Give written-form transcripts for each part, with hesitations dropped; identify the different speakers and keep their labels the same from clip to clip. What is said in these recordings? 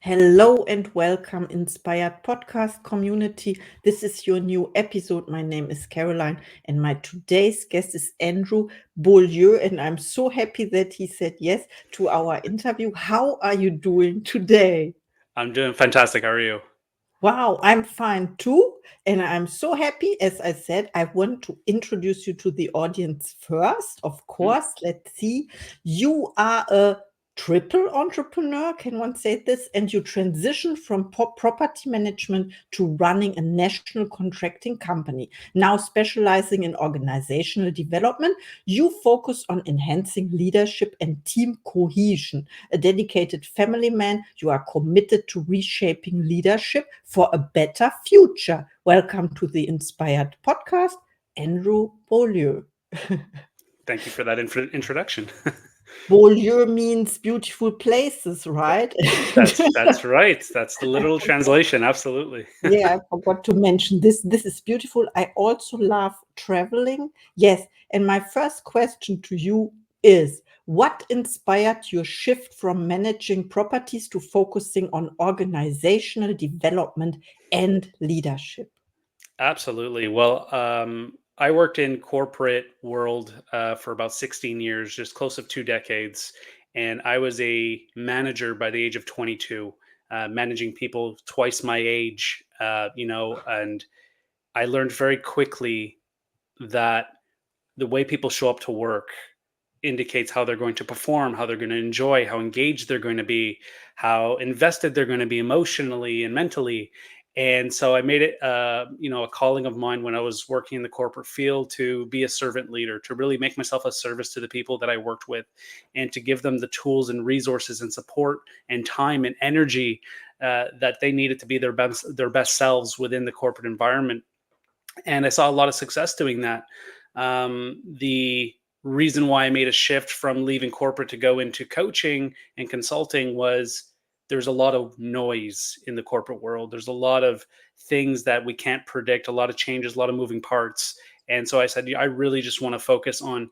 Speaker 1: Hello and welcome, Inspired Podcast community. This is your new episode. My name is Caroline, and my today's guest is Andrew Beaulieu. And I'm so happy that he said yes to our interview. How are you doing today?
Speaker 2: I'm doing fantastic. How are you?
Speaker 1: Wow, I'm fine too. And I'm so happy. As I said, I want to introduce you to the audience first. Of
Speaker 2: Mm,
Speaker 1: course, let's see. You are a triple entrepreneur, can one say this? And you transition from property management to running a national contracting company, now specializing in organizational development. You focus on enhancing leadership and team cohesion. A dedicated family man, you are committed to reshaping leadership for a better future. Welcome to the Inspired Podcast, Andrew Beaulieu.
Speaker 2: Thank you for that introduction.
Speaker 1: Beaulieu means beautiful places, right?
Speaker 2: That's right. That's the literal translation. Absolutely.
Speaker 1: Yeah, I forgot to mention this. This is beautiful. I also love traveling. Yes. And my first question to you is, what inspired your shift from managing properties to focusing on organizational development and leadership?
Speaker 2: Absolutely. Well, I worked in corporate world for about 16 years, just close of 2 decades, and I was a manager by the age of 22, managing people twice my age. And I learned very quickly that the way people show up to work indicates how they're going to perform, how they're going to enjoy, how engaged they're going to be, how invested they're going to be emotionally and mentally. And so I made it, a calling of mine when I was working in the corporate field to be a servant leader, to really make myself a service to the people that I worked with, and to give them the tools and resources and support and time and energy that they needed to be their best selves within the corporate environment. And I saw a lot of success doing that. The reason why I made a shift from leaving corporate to go into coaching and consulting was there's a lot of noise in the corporate world. There's a lot of things that we can't predict, a lot of changes, a lot of moving parts. And so I said, "Yeah, I really just want to focus on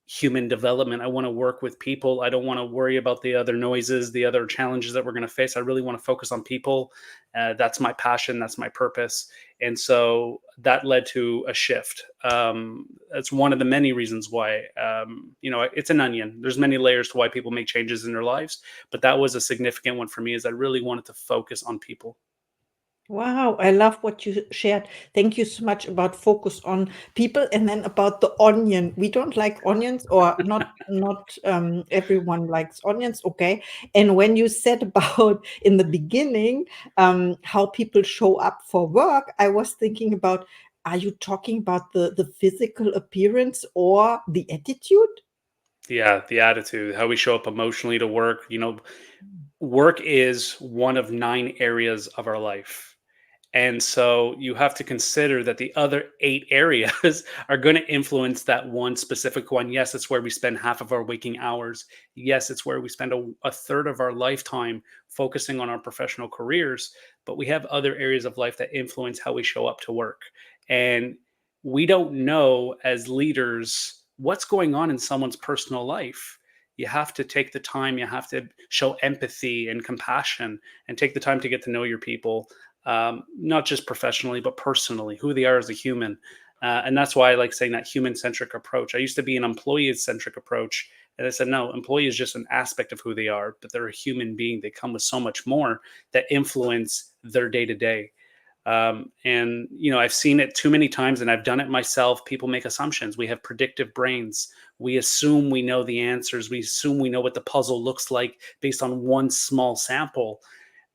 Speaker 2: human development. I want to work with people. I don't want to worry about the other noises, the other challenges that we're going to face. I really want to focus on people. That's my passion. That's my purpose." And so that led to a shift. That's one of the many reasons why, it's an onion. There's many layers to why people make changes in their lives, but that was a significant one for me. Is I really wanted to focus on people.
Speaker 1: Wow, I love what you shared. Thank you so much about focus on people and then about the onion. We don't like onions, or not everyone likes onions, okay? And when you said about in the beginning how people show up for work, I was thinking about, are you talking about the physical appearance or the attitude?
Speaker 2: Yeah, the attitude, how we show up emotionally to work. Work is one of 9 areas of our life. And so you have to consider that the other 8 areas are going to influence that one specific one. Yes, it's where we spend half of our waking hours. Yes, it's where we spend a third of our lifetime focusing on our professional careers. But we have other areas of life that influence how we show up to work. And we don't know as leaders what's going on in someone's personal life. You have to take the time, you have to show empathy and compassion and take the time to get to know your people, not just professionally, but personally, who they are as a human. And that's why I like saying that human-centric approach. I used to be an employee-centric approach. And I said, no, employee is just an aspect of who they are, but they're a human being. They come with so much more that influence their day to day. And I've seen it too many times, and I've done it myself. People make assumptions. We have predictive brains. We assume we know the answers. We assume we know what the puzzle looks like based on one small sample.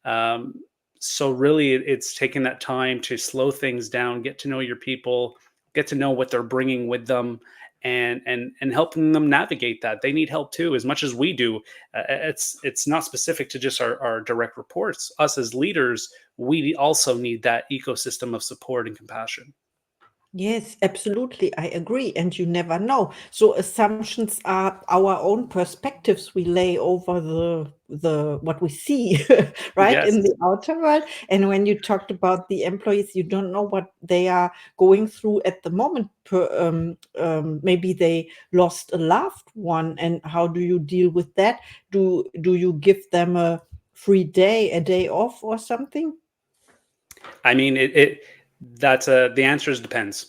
Speaker 2: Um, so really, it's taking that time to slow things down, get to know your people, get to know what they're bringing with them, and helping them navigate that. They need help too, as much as we do. It's not specific to just our direct reports. Us as leaders, we also need that ecosystem of support and compassion.
Speaker 1: Yes, absolutely. I agree. And you never know. So assumptions are our own perspectives we lay over the what we see, right,
Speaker 2: Yes.
Speaker 1: in the outer world. And when you talked about the employees, you don't know what they are going through at the moment. Maybe they lost a loved one, and how do you deal with that? Do you give them a free day, a day off or something?
Speaker 2: I mean, it that's a the answer is depends.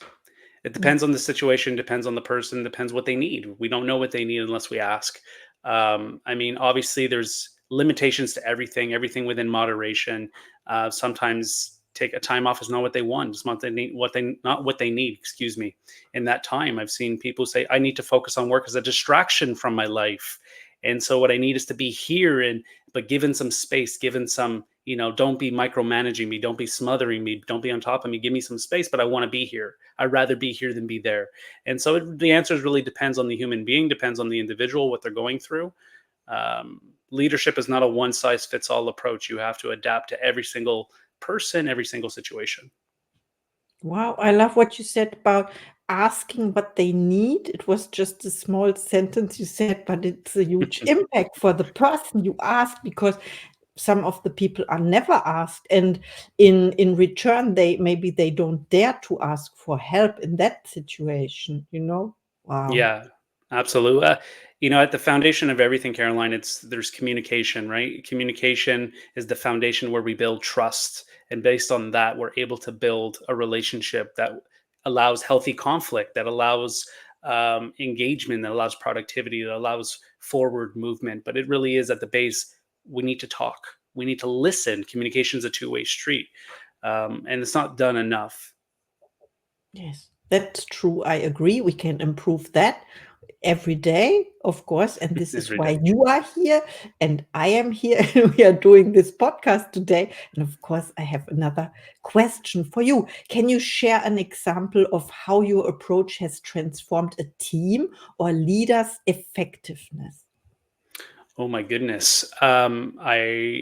Speaker 2: It
Speaker 1: Mm.
Speaker 2: depends on the situation, depends on the person, depends what they need. We don't know what they need unless we ask. I mean, obviously, there's limitations to everything, everything within moderation. Sometimes take a time off is not what they want. It's not they need what they not what they need. Excuse me. In that time, I've seen people say, "I need to focus on work as a distraction from my life," and so what I need is to be here and but given some space, given some don't be micromanaging me, don't be smothering me, don't be on top of me. Give me some space, but I want to be here. I'd rather be here than be there. And so the answers really depends on the human being, depends on the individual, what they're going through. Leadership is not a one size fits all approach. You have to adapt to every single person, every single situation.
Speaker 1: Wow, I love what you said about asking what they need. It was just a small sentence you said, but it's a huge impact for the person you ask because some of the people are never asked, and in return, they don't dare to ask for help in that situation, you know? Wow.
Speaker 2: Yeah, absolutely. At the foundation of everything, Caroline, there's communication, right? Communication is the foundation where we build trust, and based on that, we're able to build a relationship that allows healthy conflict, that allows engagement, that allows productivity, that allows forward movement. But it really is at the base. We need to talk. We need to listen. Communication is a two-way street, and it's not done enough
Speaker 1: Yes, that's true. I agree. We can improve that every day, of course. And this is
Speaker 2: every
Speaker 1: why
Speaker 2: day.
Speaker 1: you are here and I am here. And we are doing this podcast today. And of course, I have another question for you. Can you share an example of how your approach has transformed a team or leader's effectiveness?
Speaker 2: Oh my goodness. I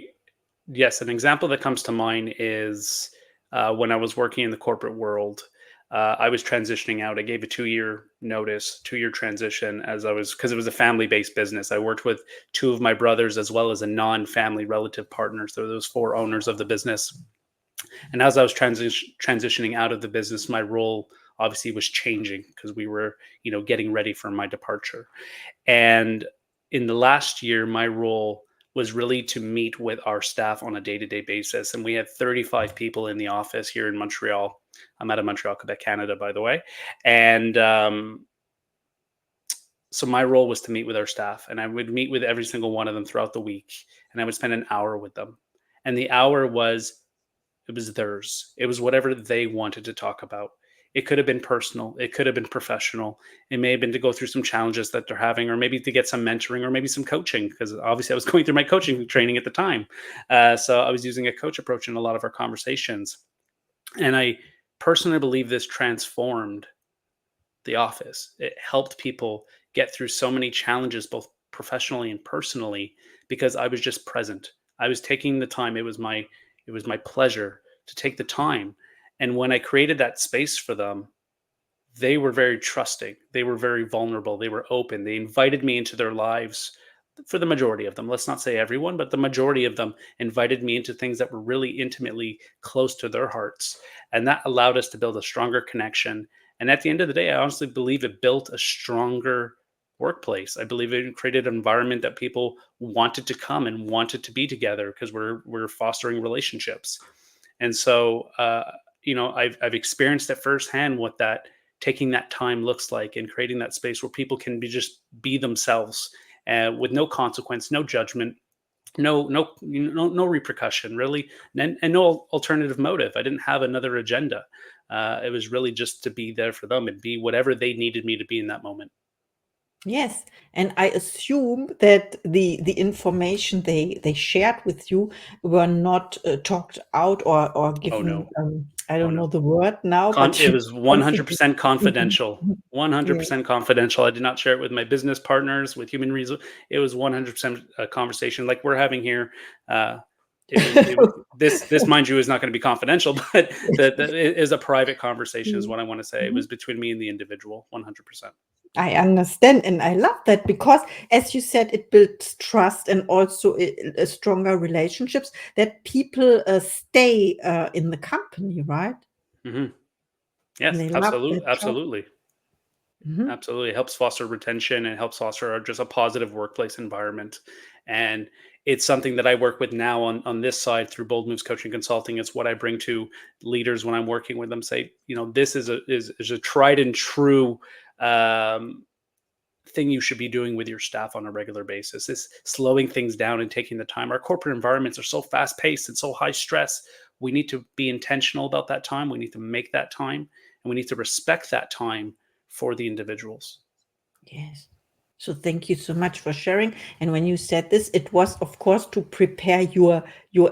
Speaker 2: Yes, an example that comes to mind is when I was working in the corporate world. I was transitioning out. I gave a 2-year notice, 2-year transition as I was because it was a family based business. I worked with two of my brothers as well as a non family relative partner. So those four owners of the business. And as I was transitioning out of the business, my role obviously was changing because we were, getting ready for my departure. And in the last year, my role was really to meet with our staff on a day-to-day basis. And we had 35 people in the office here in Montreal. I'm out of Montreal, Quebec, Canada, by the way. And so my role was to meet with our staff, and I would meet with every single one of them throughout the week, and I would spend an hour with them. And the hour was it was theirs. It was whatever they wanted to talk about. It could have been personal. It could have been professional. It may have been to go through some challenges that they're having, or maybe to get some mentoring, or maybe some coaching, because obviously I was going through my coaching training at the time. So I was using a coach approach in a lot of our conversations. And I personally believe this transformed the office. It helped people get through so many challenges, both professionally and personally, because I was just present. I was taking the time. It was my pleasure to take the time. And when I created that space for them, they were very trusting. They were very vulnerable. They were open. They invited me into their lives for the majority of them. Let's not say everyone, but the majority of them invited me into things that were really intimately close to their hearts. And that allowed us to build a stronger connection. And at the end of the day, I honestly believe it built a stronger workplace. I believe it created an environment that people wanted to come and wanted to be together because we're fostering relationships. And so, I've experienced it firsthand what that taking that time looks like and creating that space where people can be themselves with no consequence, no judgment, no repercussion really, and no alternative motive. I didn't have another agenda. It was really just to be there for them and be whatever they needed me to be in that moment.
Speaker 1: Yes, and I assume that the information they shared with you were not talked out or
Speaker 2: Oh
Speaker 1: given,
Speaker 2: no,
Speaker 1: I
Speaker 2: oh
Speaker 1: don't know
Speaker 2: no.
Speaker 1: the word now, but
Speaker 2: It was
Speaker 1: confidential.
Speaker 2: 100% confidential.
Speaker 1: Yeah.
Speaker 2: 100% confidential. I did not share it with my business partners, with human resource. It was 100% a conversation like we're having here. Uh, it was this, mind you, is not going to be confidential, but it is a private conversation, is what I want to say. It
Speaker 1: Mhm.
Speaker 2: was between me and the individual, 100%.
Speaker 1: I understand, and I love that because, as you said, it builds trust and also stronger relationships that people stay in the company, right?
Speaker 2: Hmm.
Speaker 1: And
Speaker 2: Yes,
Speaker 1: they love
Speaker 2: absolutely,
Speaker 1: that job.
Speaker 2: absolutely.
Speaker 1: Mhm.
Speaker 2: Absolutely. It helps foster retention and helps foster just a positive workplace environment. And it's something that I work with now on this side through Bold Moves Coaching Consulting. It's what I bring to leaders when I'm working with them. Say, this is a tried and true um, thing you should be doing with your staff on a regular basis, is slowing things down and taking the time. Our corporate environments are so fast paced and so high stress. We need to be intentional about that time. We need to make that time, and we need to respect that time for the individuals.
Speaker 1: Yes. So thank you so much for sharing. And when you said this, it was, of course, to prepare your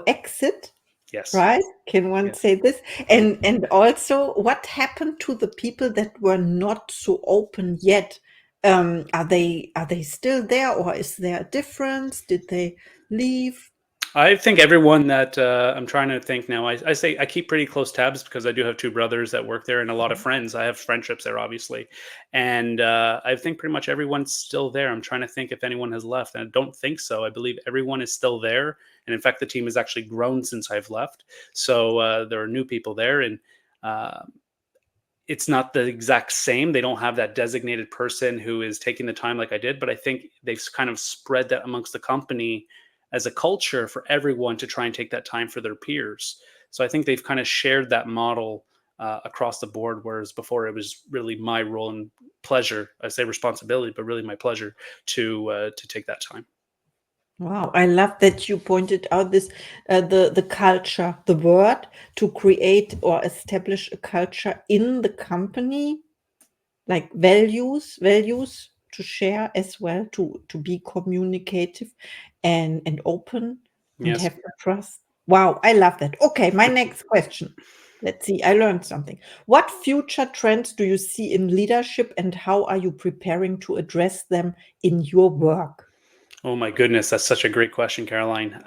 Speaker 1: exit,
Speaker 2: Yes.
Speaker 1: right? Can one
Speaker 2: Yes.
Speaker 1: say this? And also, what happened to the people that were not so open yet? Are they still there, or is there a difference? Did they leave?
Speaker 2: I think everyone that I'm trying to think now, I say I keep pretty close tabs because I do have two brothers that work there and a lot of friends. I have friendships there, obviously. And I think pretty much everyone's still there. I'm trying to think if anyone has left. And I don't think so. I believe everyone is still there. And in fact, the team has actually grown since I've left. So there are new people there. And uh, it's not the exact same. They don't have that designated person who is taking the time like I did, but I think they've kind of spread that amongst the company as a culture for everyone to try and take that time for their peers. So I think they've kind of shared that model across the board, whereas before it was really my role and pleasure. I say responsibility, but really my pleasure to take that time.
Speaker 1: Wow, I love that you pointed out this the culture, the word to create or establish a culture in the company, like values to share as well, to be communicative and open and
Speaker 2: Yes.
Speaker 1: have the trust. Wow, I love that. Okay, my next question. Let's see, I learned something. What future trends do you see in leadership, and how are you preparing to address them in your work?
Speaker 2: Oh my goodness, that's such a great question, Caroline.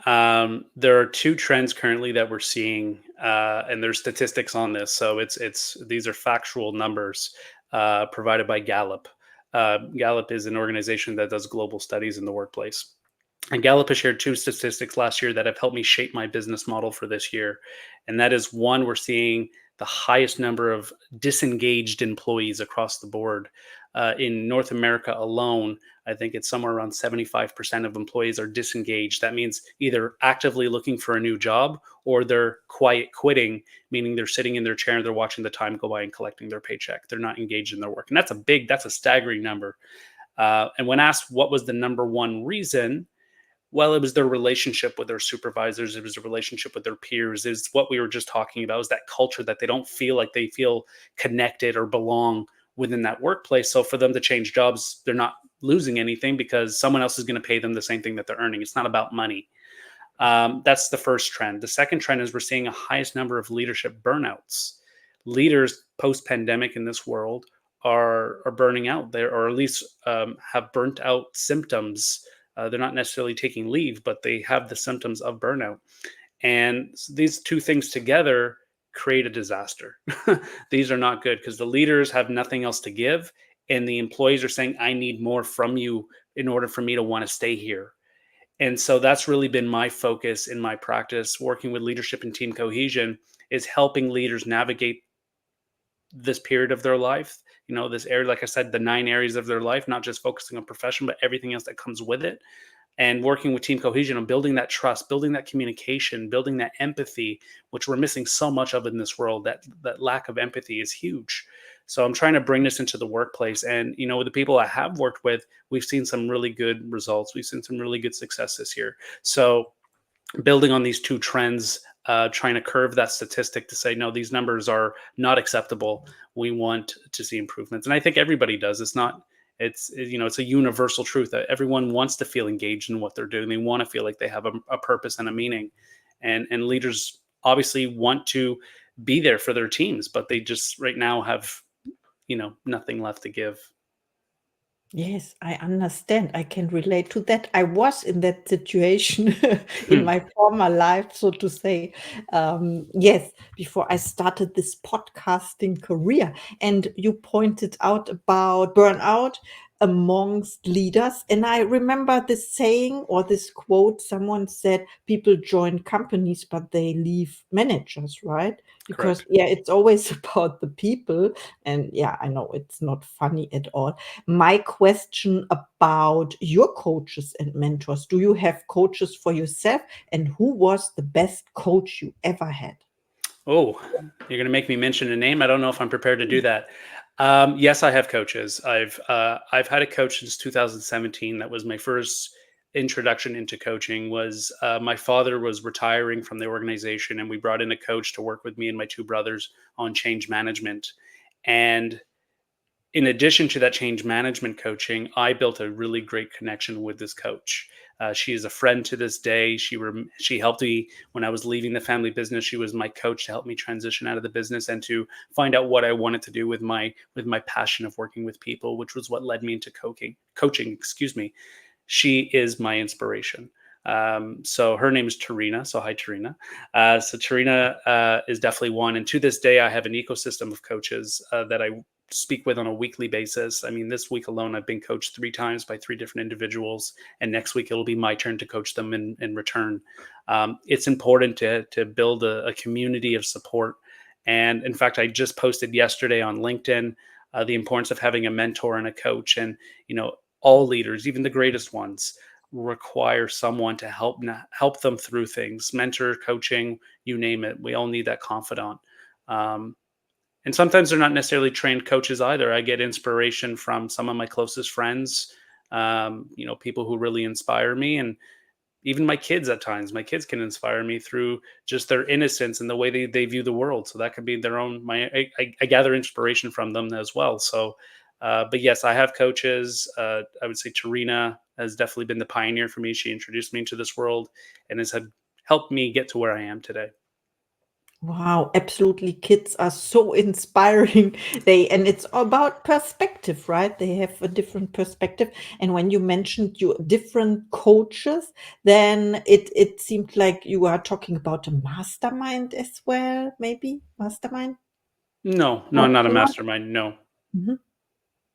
Speaker 2: There are two trends currently that we're seeing, and there's statistics on this. So it's these are factual numbers provided by Gallup. Gallup is an organization that does global studies in the workplace. And Gallup has shared two statistics last year that have helped me shape my business model for this year. And that is one, we're seeing the highest number of disengaged employees across the board. In North America alone, I think it's somewhere around 75% of employees are disengaged. That means either actively looking for a new job or they're quiet quitting, meaning they're sitting in their chair and they're watching the time go by and collecting their paycheck. They're not engaged in their work. And that's a staggering number. And when asked what was the number one reason, well, it was their relationship with their supervisors. It was a relationship with their peers. Is what we were just talking about. Is that culture that they don't feel like they feel connected or belong within that workplace. So for them to change jobs, they're not losing anything because someone else is going to pay them the same thing that they're earning. It's not about money. That's the first trend. The second trend is we're seeing a highest number of leadership burnouts. Leaders post pandemic in this world are burning out there, or at least have burnt out symptoms. They're not necessarily taking leave, but they have the symptoms of burnout. And these two things together create a disaster. These are not good because the leaders have nothing else to give. And the employees are saying, I need more from you in order for me to want to stay here. And so that's really been my focus in my practice, working with leadership and team cohesion, is helping leaders navigate this period of their life. This area, like I said, the 9 areas of their life, not just focusing on profession, but everything else that comes with it, and working with team cohesion on building that trust, building that communication, building that empathy, which we're missing so much of in this world. That lack of empathy is huge. So I'm trying to bring this into the workplace, and with the people I have worked with, we've seen some really good results. We've seen some really good success this year. So building on these two trends, trying to curve that statistic to say, no, these numbers are not acceptable. We want to see improvements. And I think everybody does. It's a universal truth that everyone wants to feel engaged in what they're doing. They want to feel like they have a purpose and a meaning. And leaders obviously want to be there for their teams, but they just right now have, nothing left to give.
Speaker 1: Yes, I understand. I can relate to that. I was in that situation in
Speaker 2: Hmm.
Speaker 1: my former life, so to say. Yes, before I started this podcasting career. And you pointed out about burnout. amongst leaders. And I remember this saying or this quote, someone said, people join companies, but they leave managers, right? Because,
Speaker 2: Correct.
Speaker 1: yeah, it's always about the people. And yeah, I know it's not funny at all. My question about your coaches and mentors, do you have coaches for yourself? And who was the best coach you ever had?
Speaker 2: Oh, you're going to make me mention a name. I don't know if I'm prepared to do that. Yes, I have coaches. I've had a coach since 2017. That was my first introduction into coaching. Was my father was retiring from the organization, and we brought in a coach to work with me and my two brothers on change management. And in addition to that change management coaching, I built a really great connection with this coach. She is a friend to this day. She helped me when I was leaving the family business. She was my coach to help me transition out of the business and to find out what I wanted to do with my passion of working with people, which was what led me into coaching. Excuse me. She is my inspiration. So her name is Tarina. So hi, Tarina. So Tarina is definitely one. And to this day, I have an ecosystem of coaches that I speak with on a weekly basis. I mean, this week alone, I've been coached 3 times by 3 different individuals, and next week it'll be my turn to coach them in return. It's important to build a community of support. And in fact, I just posted yesterday on LinkedIn the importance of having a mentor and a coach. And all leaders, even the greatest ones, require someone to help them through things. Mentor, coaching, you name it. We all need that confidant. Um, and sometimes they're not necessarily trained coaches either. I get inspiration from some of my closest friends, people who really inspire me, and even my kids at times. My kids can inspire me through just their innocence and the way they view the world. So that could be their own. I gather inspiration from them as well. So, but yes, I have coaches. I would say Tarina has definitely been the pioneer for me. She introduced me into this world and has helped me get to where I am today.
Speaker 1: Wow, absolutely. Kids are so inspiring. And it's about perspective, right? They have a different perspective. And when you mentioned your different coaches, then it seemed like you are talking about a mastermind as well, maybe mastermind?
Speaker 2: No, no,
Speaker 1: Not
Speaker 2: I'm not a
Speaker 1: so much.
Speaker 2: mastermind. No,
Speaker 1: Mhm.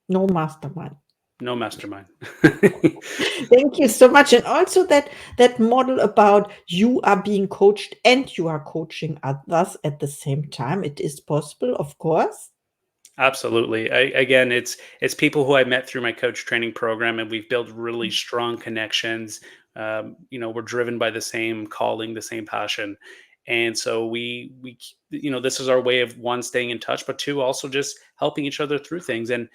Speaker 1: No mastermind.
Speaker 2: no mastermind.
Speaker 1: Thank you so much. And also that model about you are being coached and you are coaching others at the same time. It is possible, of course.
Speaker 2: Absolutely. Again, it's people who I met through my coach training program, and we've built really strong connections. We're driven by the same calling, the same passion, and so this is our way of, one, staying in touch, but two, also just helping each other through things. And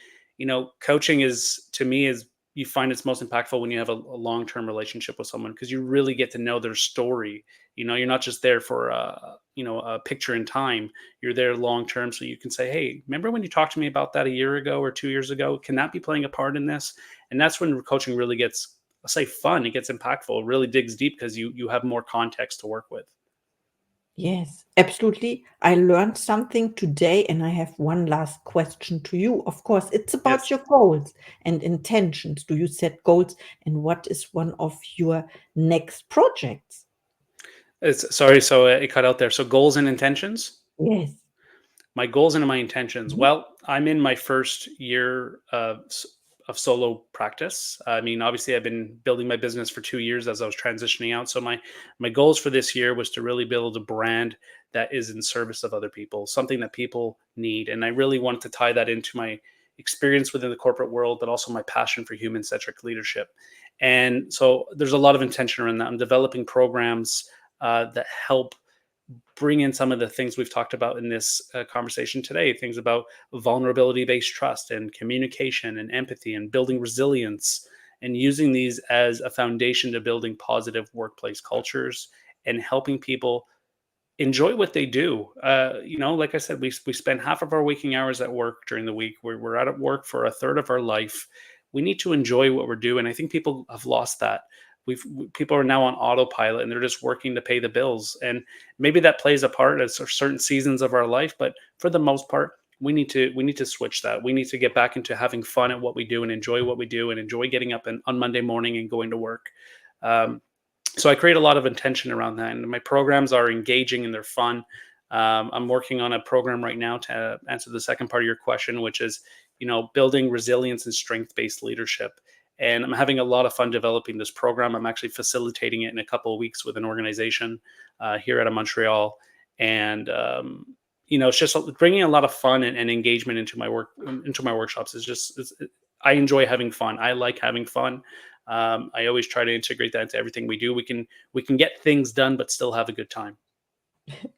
Speaker 2: coaching is, to me, is, you find it's most impactful when you have a long term relationship with someone, because you really get to know their story. You're not just there for a picture in time. You're there long term, so you can say, hey, remember when you talked to me about that a year ago or 2 years ago? Can that be playing a part in this? And that's when coaching really gets, I'll say, fun. It gets impactful. It really digs deep because you have more context to work with.
Speaker 1: Yes, absolutely. I learned something today, and I have one last question to you. Of course, it's about
Speaker 2: Yes.
Speaker 1: your goals and intentions. Do you set goals, and what is one of your next projects?
Speaker 2: Sorry, so it cut out there. So goals and intentions.
Speaker 1: Yes.
Speaker 2: My goals and my intentions.
Speaker 1: Mhm.
Speaker 2: Well, I'm in my first year of solo practice. I mean, obviously, I've been building my business for 2 years as I was transitioning out. So my goals for this year was to really build a brand that is in service of other people, something that people need, and I really wanted to tie that into my experience within the corporate world, but also my passion for human-centric leadership. And so there's a lot of intention around that. I'm developing programs that help bring in some of the things we've talked about in this conversation today, things about vulnerability based trust and communication and empathy and building resilience, and using these as a foundation to building positive workplace cultures and helping people enjoy what they do. Like I said, we spend half of our waking hours at work during the week. We're out at work for a third of our life. We need to enjoy what we're doing. I think people have lost that. People are now on autopilot and they're just working to pay the bills. And maybe that plays a part at certain seasons of our life, but for the most part, we need to switch that. We need to get back into having fun at what we do and enjoy what we do and enjoy getting up on Monday morning and going to work. Um, so I create a lot of intention around that, and my programs are engaging and they're fun. I'm working on a program right now to answer the second part of your question, which is building resilience and strength-based leadership. And I'm having a lot of fun developing this program. I'm actually facilitating it in a couple of weeks with an organization here out of Montreal. And it's just bringing a lot of fun and engagement into my workshops. I enjoy having fun. I like having fun. I always try to integrate that into everything we do. We can get things done, but still have a good time.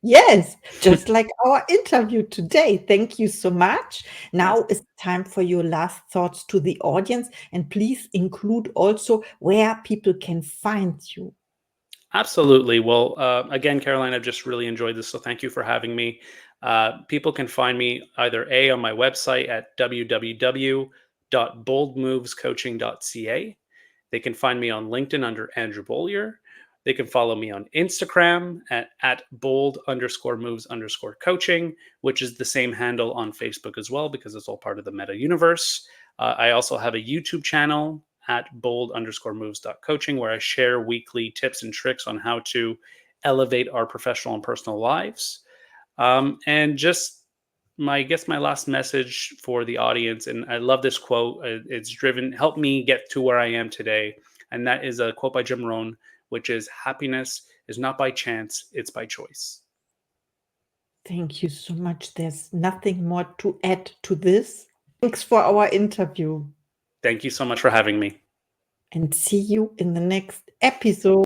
Speaker 1: Yes, just like our interview today. Thank you so much. Now it's time for your last thoughts to the audience, and please include also where people can find you.
Speaker 2: Absolutely. Well, again, Caroline, I've just really enjoyed this, so thank you for having me. People can find me either on my website at www.boldmovescoaching.ca. They can find me on LinkedIn under Andrew Beaulieu. They can follow me on Instagram at bold_moves_coaching, which is the same handle on Facebook as well, because it's all part of the Meta universe. I also have a YouTube channel at bold_moves.coaching, where I share weekly tips and tricks on how to elevate our professional and personal lives. And just my last message for the audience, and I love this quote. It's helped me get to where I am today. And that is a quote by Jim Rohn, which is, happiness is not by chance, it's by choice.
Speaker 1: Thank you so much. There's nothing more to add to this. Thanks for our interview.
Speaker 2: Thank you so much for having me.
Speaker 1: And see you in the next episode.